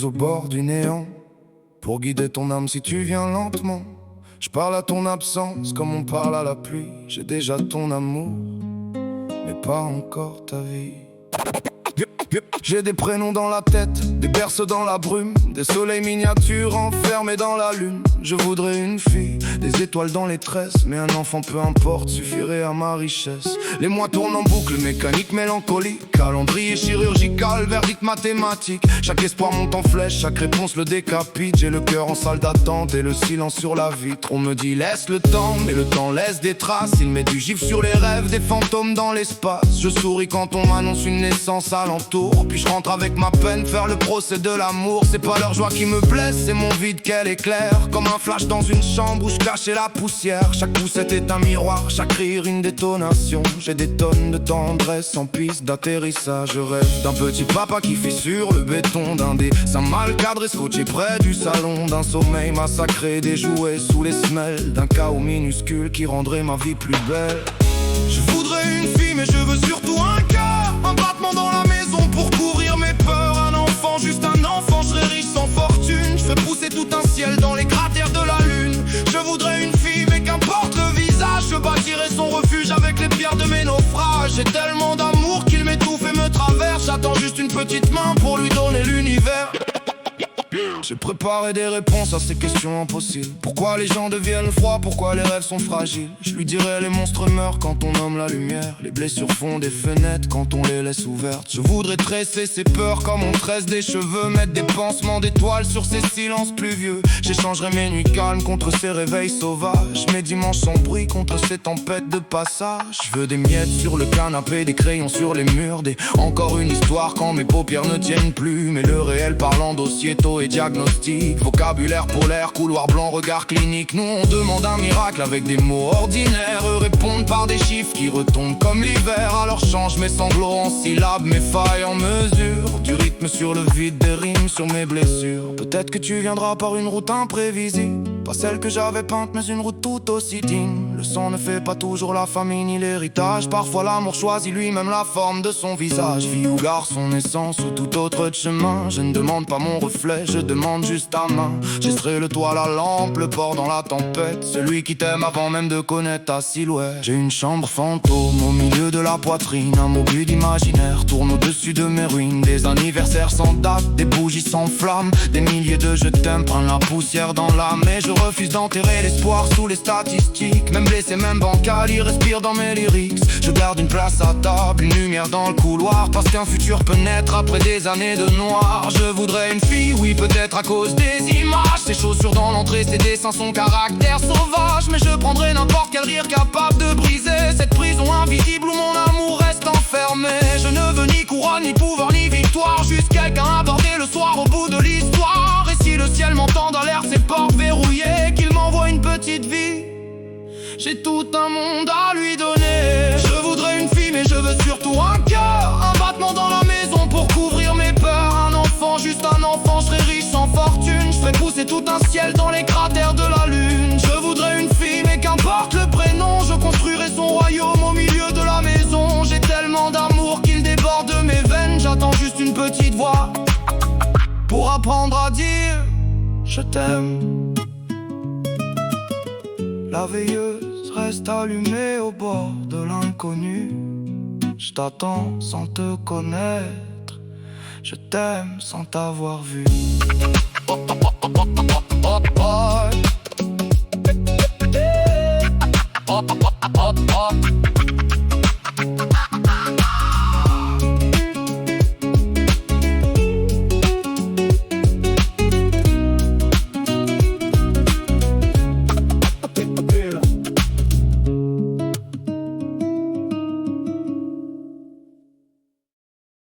au bord du néant pour guider ton âme si tu viens lentement. Je parle à ton absence comme on parle à la pluie. J'ai déjà ton amour, mais pas encore ta vie. J'ai des prénoms dans la tête, des berceaux dans la brume, des soleils miniatures enfermés dans la lune. Je voudrais une fille, des étoiles dans les tresses, mais un enfant peu importe, suffirait à ma richesse. Les mois tournent en boucle, mécanique mélancolique, calendrier chirurgical, verdict mathématique. Chaque espoir monte en flèche, chaque réponse le décapite. J'ai le cœur en salle d'attente et le silence sur la vitre. On me dit laisse le temps, mais le temps laisse des traces. Il met du gif sur les rêves, des fantômes dans l'espace. Je souris quand on m'annonce une naissance alentour, puis je rentre avec ma peine faire le procès de l'amour. C'est pas leur joie qui me blesse, c'est mon vide qu'elle éclaire. Comme un flash dans une chambre où je cachais la poussière. Chaque poussette est un miroir, chaque rire une détonation. J'ai des tonnes de tendresse en piste d'atterrissage. Je rêve d'un petit papa qui fissure le béton, d'un dessin mal cadré scotché près du salon, d'un sommeil massacré, des jouets sous les semelles, d'un chaos minuscule qui rendrait ma vie plus belle. Je voudrais une fille mais je veux surtout un cœur, un battement dans la maison pour couvrir mes peurs. Un enfant, juste un enfant, je serais riche sans fortune. Je fais pousser tout un ciel dans les cratères de la lune. Je voudrais une fille mais qu'importe le visage, je bâtirai son refuge avec les pierres de mes naufrages. J'ai tellement d'amour qu'il m'étouffe et me traverse. J'attends juste une petite main pour lui donner l'univers. J'ai préparé des réponses à ces questions impossibles. Pourquoi les gens deviennent froids, pourquoi les rêves sont fragiles. Je lui dirais les monstres meurent quand on nomme la lumière. Les blessures font des fenêtres quand on les laisse ouvertes. Je voudrais tresser ses peurs comme on tresse des cheveux, mettre des pansements d'étoiles sur ces silences pluvieux. J'échangerai mes nuits calmes contre ces réveils sauvages, mes dimanches sans bruit contre ces tempêtes de passage. Je veux des miettes sur le canapé, des crayons sur les murs, des encore une histoire quand mes paupières ne tiennent plus. Mais le réel parlant d'ossiéto et diagnostic, vocabulaire polaire, couloir blanc, regard clinique. Nous on demande un miracle avec des mots ordinaires. Eux répondent par des chiffres qui retombent comme l'hiver. Alors change mes sanglots en syllabes, mes failles en mesure, du rythme sur le vide, des rimes sur mes blessures. Peut-être que tu viendras par une route imprévisible, pas celle que j'avais peinte mais une route tout aussi digne. Le sang ne fait pas toujours la famille ni l'héritage. Parfois l'amour choisit lui-même la forme de son visage. Fille ou garçon, naissance ou tout autre chemin. Je ne demande pas mon reflet, je demande juste ta main. J'essaierai le toit, la lampe, le port dans la tempête. Celui qui t'aime avant même de connaître ta silhouette. J'ai une chambre fantôme au milieu de la poitrine. Un mobile imaginaire tourne au-dessus de mes ruines. Des anniversaires sans date, des bougies sans flamme, des milliers de je t'aime prennent la poussière dans l'âme. Mais je refuse d'enterrer l'espoir sous les statistiques. Même blessé, même bancal, il respire dans mes lyrics. Je garde une place à table, une lumière dans le couloir, parce qu'un futur peut naître après des années de noir. Je voudrais une fille, oui peut-être à cause des images. Ses chaussures dans l'entrée, ses dessins, son caractère sauvage. Mais je prendrai n'importe quel rire capable de briser cette prison invisible où mon amour reste enfermé. Je ne veux ni couronne, ni pouvoir, ni victoire, juste quelqu'un à aborder le soir au bout de l'histoire. Et si le ciel m'entend dans l'air, ses portes verrouillées, qu'il m'envoie une petite vie, j'ai tout un monde à lui donner. Je voudrais une fille mais je veux surtout un cœur, un battement dans la maison pour couvrir mes peurs. Un enfant, juste un enfant, je serais riche sans fortune. Je ferais pousser tout un ciel dans les cratères de la lune. Je voudrais une fille mais qu'importe le prénom, je construirai son royaume au milieu de la maison. J'ai tellement d'amour qu'il déborde de mes veines. J'attends juste une petite voix pour apprendre à dire je t'aime. La veilleuse reste allumée au bord de l'inconnu. Je t'attends sans te connaître, je t'aime sans t'avoir vu. Oh, oh, oh, oh, oh, oh, oh. Oh, oh, oh, oh, oh.